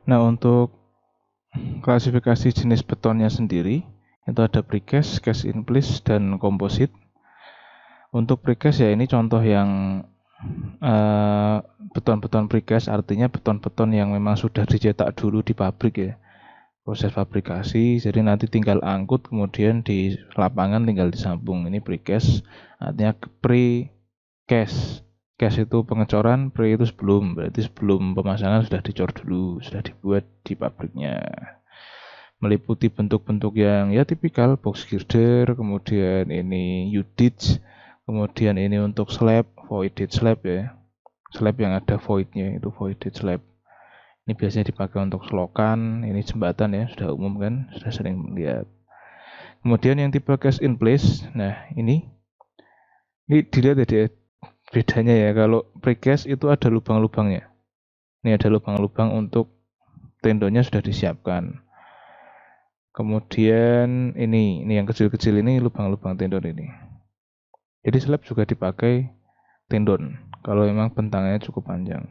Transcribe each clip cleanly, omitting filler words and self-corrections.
Nah, untuk klasifikasi jenis betonnya sendiri, itu ada precast, cast in place, dan composite. Untuk precast ya ini contoh yang beton-beton precast, artinya beton-beton yang memang sudah dicetak dulu di pabrik ya. Proses fabrikasi, jadi nanti tinggal angkut, kemudian di lapangan tinggal disambung. Ini precast, artinya pre-cast. Cast itu pengecoran, pre itu sebelum, berarti sebelum pemasangan sudah dicor dulu, sudah dibuat di pabriknya. Meliputi bentuk-bentuk yang ya tipikal, box girder, kemudian ini U-ditch, kemudian ini untuk slab, voided slab ya. Slab yang ada voidnya itu voided slab. Ini biasanya dipakai untuk selokan, ini jembatan ya, sudah umum kan, sudah sering melihat. Kemudian yang tipe cast in place, nah ini dilihat ya bedanya ya, kalau precast itu ada lubang-lubangnya. Ini ada lubang-lubang untuk tendonnya sudah disiapkan. Kemudian ini yang kecil-kecil ini lubang-lubang tendon ini. Jadi slab juga dipakai tendon kalau memang bentangnya cukup panjang.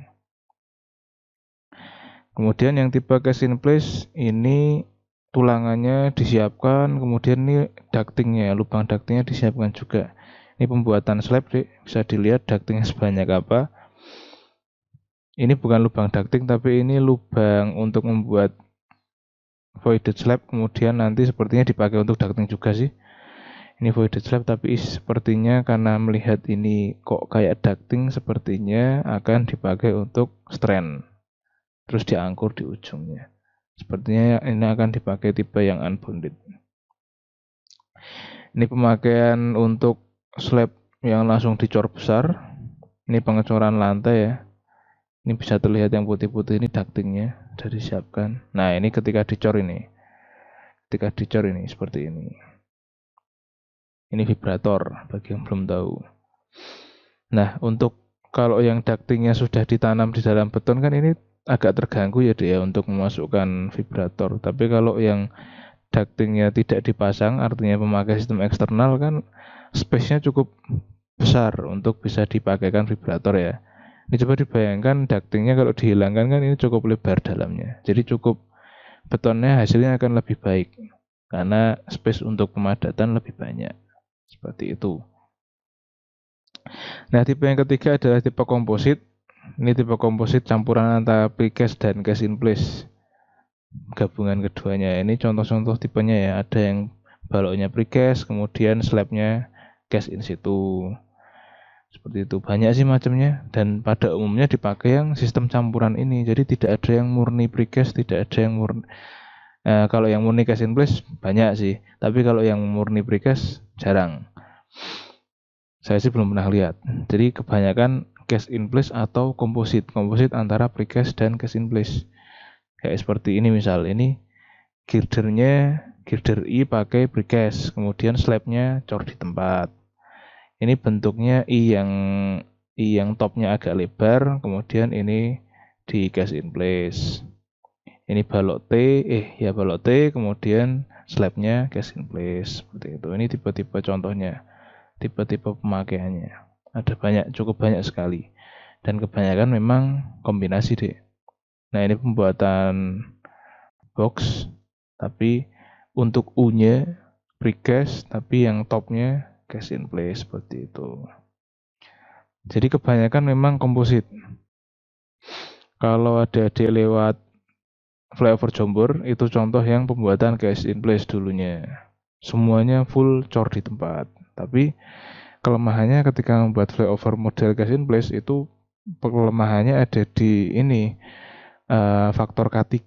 Kemudian yang tipe cast in place ini tulangannya disiapkan, kemudian ini ductingnya, lubang ductingnya disiapkan juga. Ini pembuatan slab, bisa dilihat ductingnya sebanyak apa. Ini bukan lubang ducting, tapi ini lubang untuk membuat voided slab, kemudian nanti sepertinya dipakai untuk ducting juga sih. Ini voided slab, tapi sepertinya karena melihat ini kok kayak ducting, sepertinya akan dipakai untuk strand, terus diangkur di ujungnya. Sepertinya ini akan dipakai tipe yang unbonded. Ini pemakaian untuk slab yang langsung dicor besar. Ini pengecoran lantai ya. Ini bisa terlihat yang putih-putih ini ductingnya sudah disiapkan. Nah ini ketika dicor ini. Ketika dicor ini seperti ini. Ini vibrator bagi yang belum tahu. Nah untuk kalau yang ductingnya sudah ditanam di dalam beton kan ini agak terganggu ya dia untuk memasukkan vibrator. Tapi kalau yang ductingnya tidak dipasang, artinya pemakai sistem eksternal kan space-nya cukup besar untuk bisa dipakaikan vibrator ya. Ini coba dibayangkan ductingnya kalau dihilangkan kan ini cukup lebar dalamnya. Jadi cukup betonnya hasilnya akan lebih baik karena space untuk pemadatan lebih banyak. Seperti itu. Nah, tipe yang ketiga adalah tipe komposit. Ini tipe komposit campuran antara precast dan cast in place. Gabungan keduanya. Ini contoh-contoh tipenya ya. Ada yang baloknya precast, kemudian slabnya cast in situ. Seperti itu, banyak sih macamnya, dan pada umumnya dipakai yang sistem campuran ini. Jadi tidak ada yang murni precast, tidak ada yang murni kalau yang murni cast in place banyak sih, tapi kalau yang murni precast jarang. Saya sih belum pernah lihat. Jadi kebanyakan cast in place atau komposit antara precast dan cast in place. Kayak seperti ini misal, ini girdernya girder I pakai precast, kemudian slabnya cor di tempat. Ini bentuknya I yang topnya agak lebar, kemudian ini di cast in place. Ini balok balok T, kemudian slabnya cast in place seperti itu. Ini tipe-tipe contohnya, tipe-tipe pemakaiannya. Ada cukup banyak sekali, dan kebanyakan memang kombinasi deh. Nah ini pembuatan box, tapi untuk U-nya precast, tapi yang topnya cast in place seperti itu. Jadi kebanyakan memang komposit. Kalau ada lewat flyover Jombor, itu contoh yang pembuatan cast in place dulunya. Semuanya full cor di tempat. Tapi kelemahannya ketika membuat flyover model cast in place itu kelemahannya ada di ini faktor K3.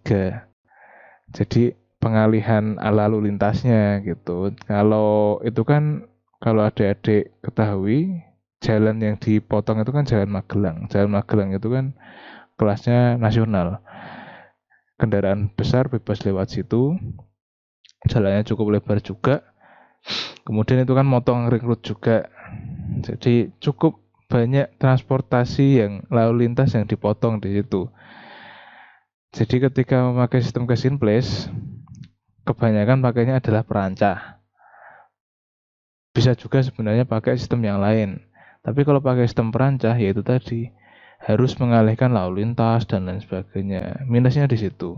Jadi pengalihan lalu lintasnya gitu. Kalau itu kan kalau adik-adik ketahui, jalan yang dipotong itu kan Jalan Magelang. Jalan Magelang itu kan kelasnya nasional. Kendaraan besar bebas lewat situ. Jalannya cukup lebar juga. Kemudian itu kan motong ring road juga. Jadi cukup banyak transportasi yang lalu lintas yang dipotong di situ. Jadi ketika memakai sistem cast in place, kebanyakan pakainya adalah perancah. Bisa juga sebenarnya pakai sistem yang lain. Tapi kalau pakai sistem perancah, yaitu tadi, harus mengalihkan lalu lintas dan lain sebagainya. Minusnya di situ.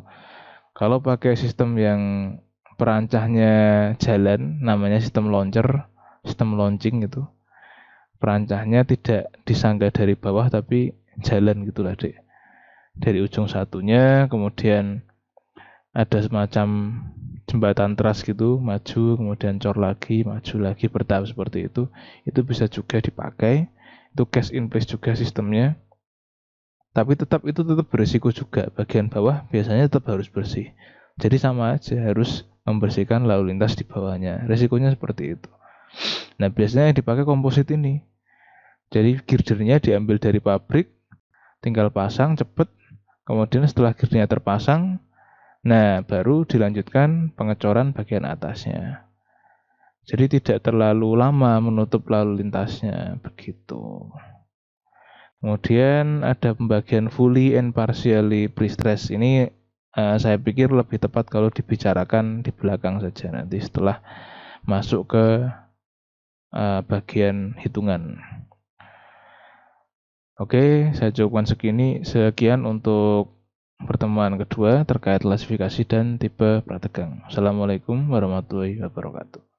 Kalau pakai sistem yang perancahnya jalan, namanya sistem launcher, sistem launching gitu. Perancahnya tidak disangga dari bawah tapi jalan gitulah, Dek. Dari ujung satunya, kemudian ada semacam jembatan trust gitu, maju, kemudian cor lagi, maju lagi, bertahap seperti itu bisa juga dipakai. Itu cash in place juga sistemnya. Tapi itu tetap berisiko juga. Bagian bawah biasanya tetap harus bersih. Jadi sama aja, harus membersihkan lalu lintas di bawahnya. Resikonya seperti itu. Nah, biasanya yang dipakai komposit ini. Jadi girdernya diambil dari pabrik, tinggal pasang cepet. Kemudian setelah girdernya terpasang, nah baru dilanjutkan pengecoran bagian atasnya. Jadi tidak terlalu lama menutup lalu lintasnya, begitu. Kemudian ada pembagian fully and partially pre-stress. Ini saya pikir lebih tepat kalau dibicarakan di belakang saja nanti setelah masuk ke bagian hitungan. Oke, saya cukupkan sekian untuk pertemuan kedua terkait klasifikasi dan tipe prategang. Assalamualaikum warahmatullahi wabarakatuh.